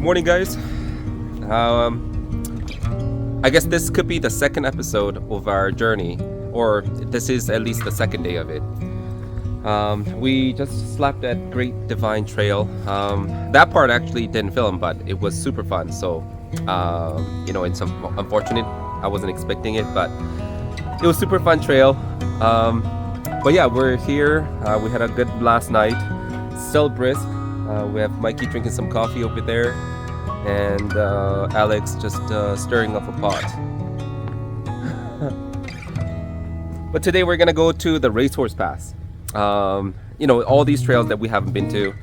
Good morning, guys. I guess this could be the second episode of our journey, or this is at least the second day of it. We just slept at Great Divine Trail. That part actually didn't film, but it was super fun. So, it's unfortunate. I wasn't expecting it, but it was super fun trail. But yeah, we're here. We had a good last night. Still brisk. We have Mikey drinking some coffee over there, and Alex just stirring up a pot. But today we're gonna go to the Racehorse Pass. All these trails that we haven't been to,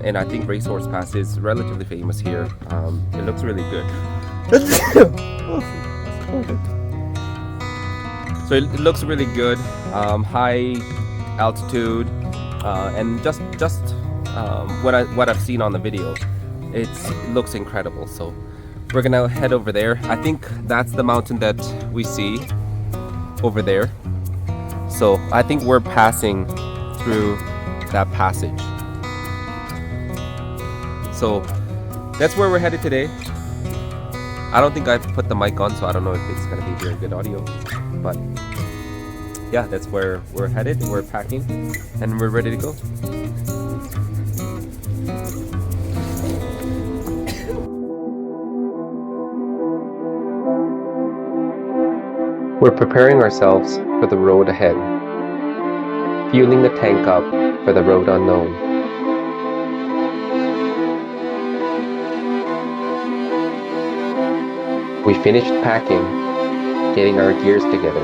and I think Racehorse Pass is relatively famous here. It looks really good. So it looks really good, high altitude, and just what I've seen on the video, it looks incredible. So we're gonna head over there. I think that's the mountain that we see over there. So I think we're passing through that passage. So that's where we're headed today. I don't think I've put the mic on, so I don't know if it's gonna be very good audio, but yeah, that's where we're headed. We're packing and we're ready to go. We're preparing ourselves for the road ahead, fueling the tank up for the road unknown. We finished packing, getting our gears together.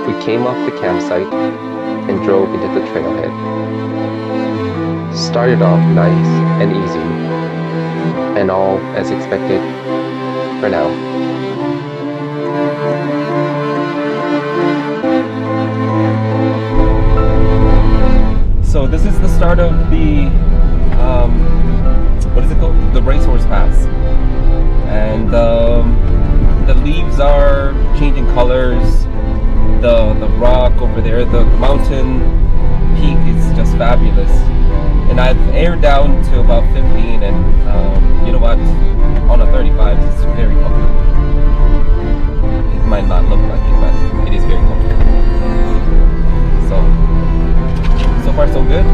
We came off the campsite and drove into the trailhead. Started off nice and easy, and all as expected for now. So this is the start of the, what is it called? The Racehorse Pass. And the leaves are changing colors. The rock over there, the mountain peak is just fabulous. And I've aired down to about 15, and you know what? On a 35, it's very comfortable. It might not look like it, but it is very comfortable. So far so good.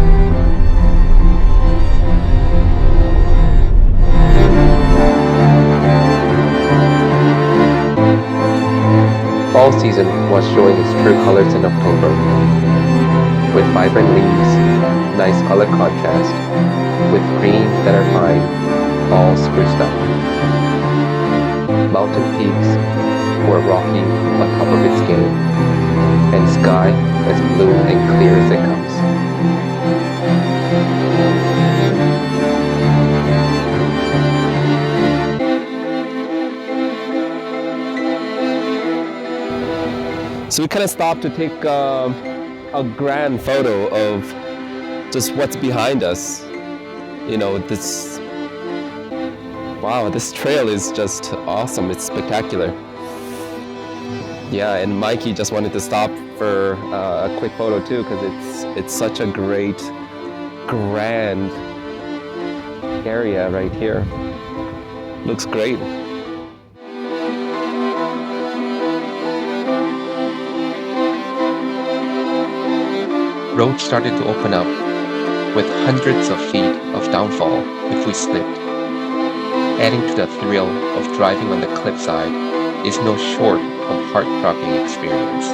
Fall season was showing its true colors in October, with vibrant leaves, nice color contrast, with green that are fine, all spruced up. Mountain peaks were rocky on top of its game, and sky as blue and clear as it comes. So we kind of stopped to take a grand photo of just what's behind us. This trail is just awesome. It's spectacular. Yeah, and Mikey just wanted to stop for a quick photo too, because it's such a great, grand area right here. Looks great. Roads started to open up, with hundreds of feet of downfall if we slipped. Adding to the thrill of driving on the cliffside is no short of heart-throbbing experience.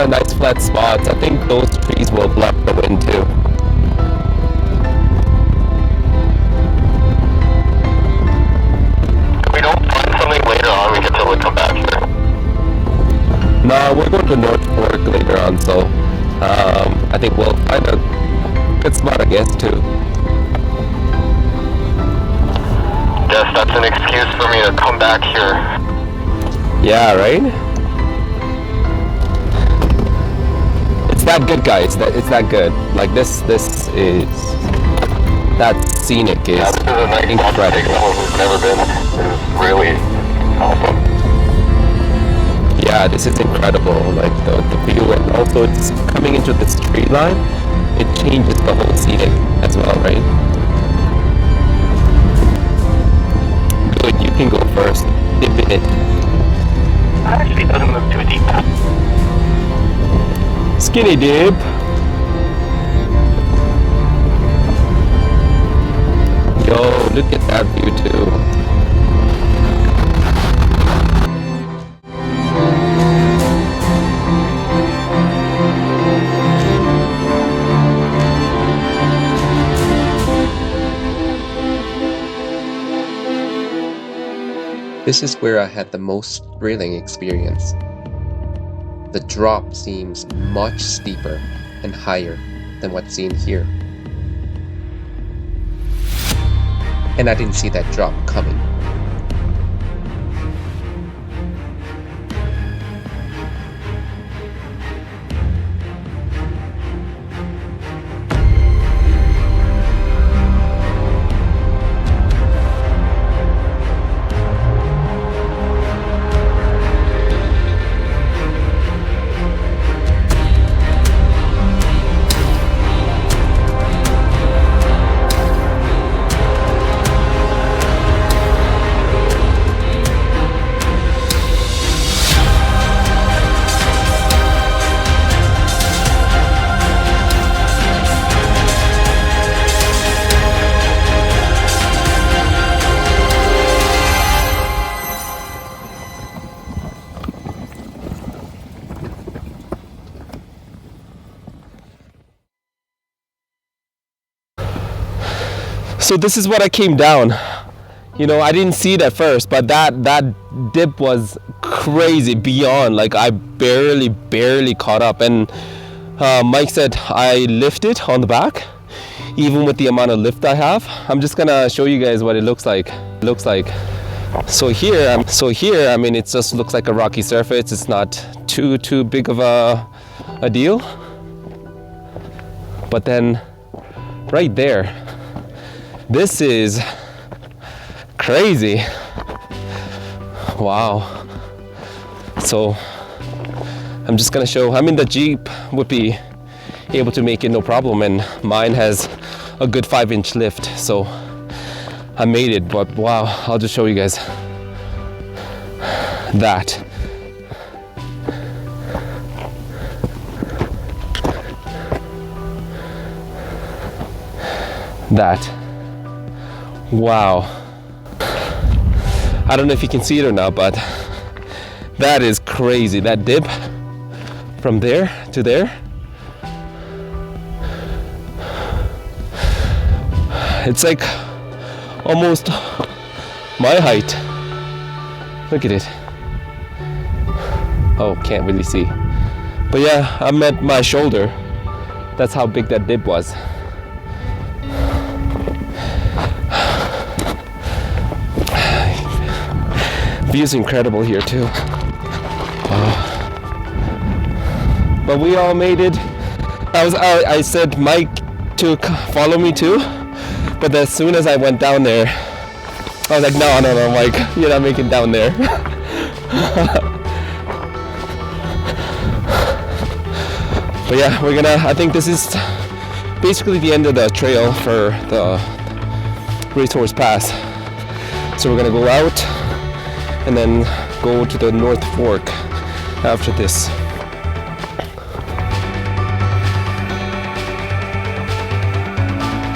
Nice flat spots. I think those trees will block the wind too. to North Fork later on, so I think we'll find a good spot, I guess, too. Yes, that's an excuse for me to come back here. Yeah, right? It's that good, guys. It's that good. Like this is that scenic is Yeah, this is a nice incredible. someone who's never been. It's really awesome. Yeah, this is incredible. Like the view, and also it's coming into the straight line. It changes the whole scenic as well, right? Good, you can go first. Dip in it. Actually, it doesn't move too deep. Skinny dip. Yo, look at that view too. This is where I had the most thrilling experience. The drop seems much steeper and higher than what's seen here. And I didn't see that drop coming. So this is what I came down. You know, I didn't see it at first, but that dip was crazy beyond. Like I barely caught up. And Mike said I lifted on the back, even with the amount of lift I have. I'm just gonna show you guys what it looks like. So here, I mean, it just looks like a rocky surface. It's not too big of a deal. But then, right there, this is crazy. Wow. So I'm just gonna show. I mean, the Jeep would be able to make it no problem, and mine has a good 5-inch lift, so I made it. But wow, I'll just show you guys that. Wow. I don't know if you can see it or not, but that is crazy. That dip from there to there. It's like almost my height. Look at it. Oh, can't really see. But yeah, I'm at my shoulder. That's how big that dip was. View's incredible here too. But we all made it. I said Mike to follow me too, but as soon as I went down there, I was like, no, Mike, you're not making down there. But yeah, I think this is basically the end of the trail for the Racehorse Pass. So we're gonna go out and then go to the North Fork after this.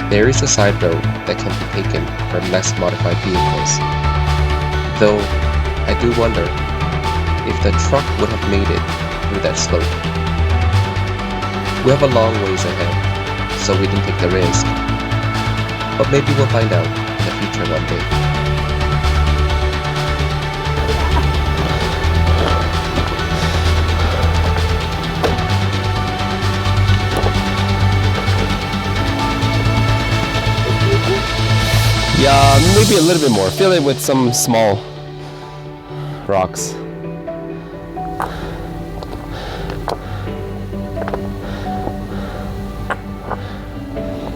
There is a side road that can be taken for less modified vehicles. Though, I do wonder if the truck would have made it through that slope. We have a long ways ahead, so we didn't take the risk. But maybe we'll find out in the future one day. maybe a little bit more. Fill it with some small rocks.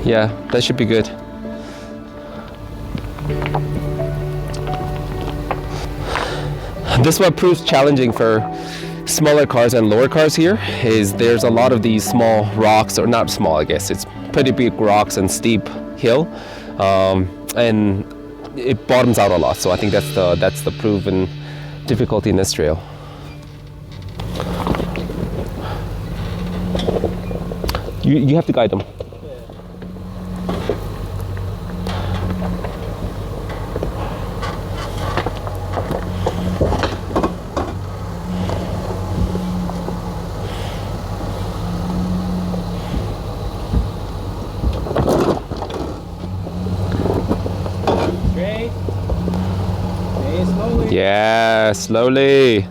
Yeah, that should be good. This what proves challenging for smaller cars and lower cars here is there's a lot of these small rocks, or not small, I guess it's pretty big rocks and steep hill, and it bottoms out a lot. So I think that's the proven difficulty in this trail. You have to guide them. Yeah, slowly.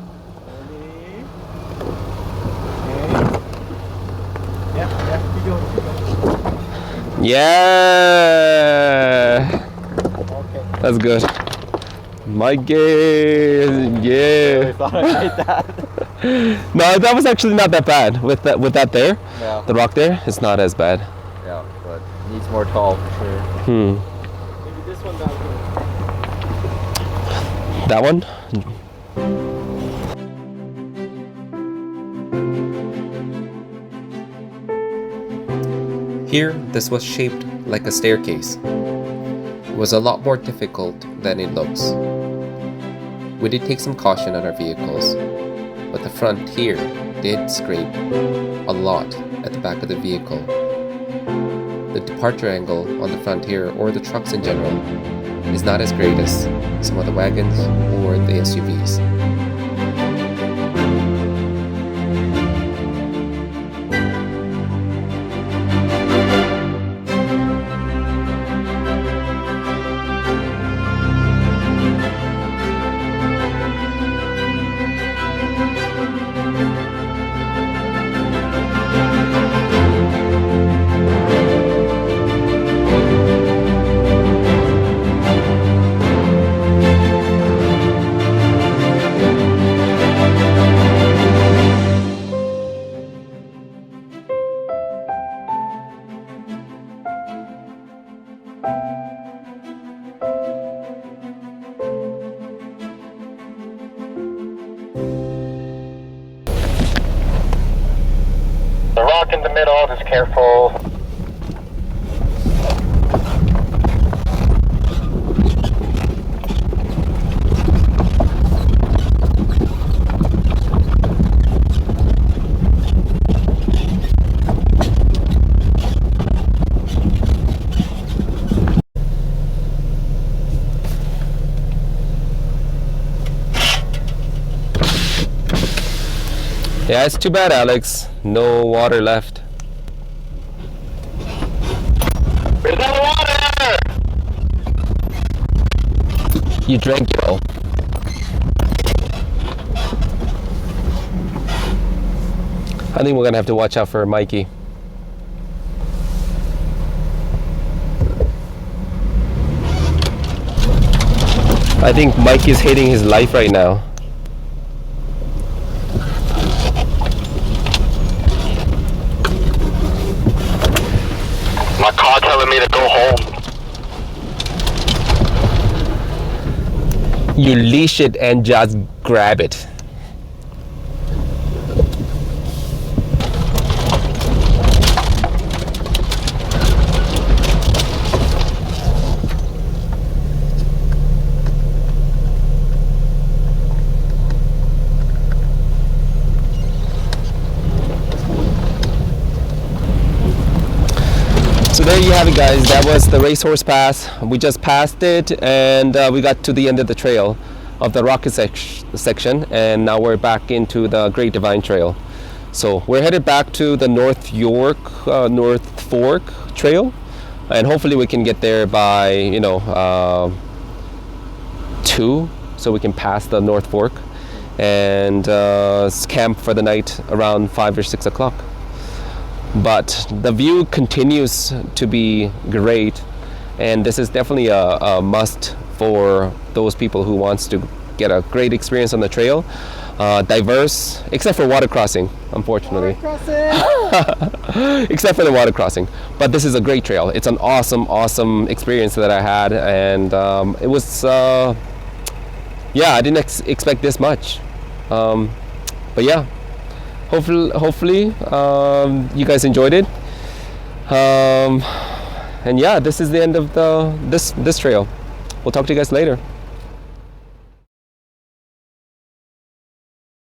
Yeah. Okay. That's good. Mikey, yeah. I thought I made that. No, that was actually not that bad. With that there, Yeah. the rock there, it's not as bad. Yeah, but needs more tall for sure. Hmm. Maybe this one down here. That one? Here, this was shaped like a staircase. It was a lot more difficult than it looks. We did take some caution on our vehicles, but the front here did scrape a lot at the back of the vehicle. The departure angle on the front here, or the trucks in general, is not as great as some of the wagons or the SUVs. The rock in the middle, just careful. Yeah, it's too bad, Alex. No water left. There's no water! You drank it all. I think we're gonna have to watch out for Mikey. I think Mike is hating his life right now. My car telling me to go home. You leash it and just grab it. So there you have it, guys. That was the Racehorse Pass. We just passed it, and we got to the end of the trail of the Rocket section, and now we're back into the Great Divide Trail. So we're headed back to the North Fork Trail, and hopefully we can get there by 2, so we can pass the North Fork and camp for the night around 5 or 6 o'clock. But the view continues to be great, and this is definitely a must for those people who wants to get a great experience on the trail. Diverse, except for water crossing, unfortunately. Except for the water crossing. But this is a great trail. It's an awesome experience that I had, and it was, yeah, I didn't expect this much. But yeah, hopefully you guys enjoyed it. And yeah, this is the end of this trail. We'll talk to you guys later.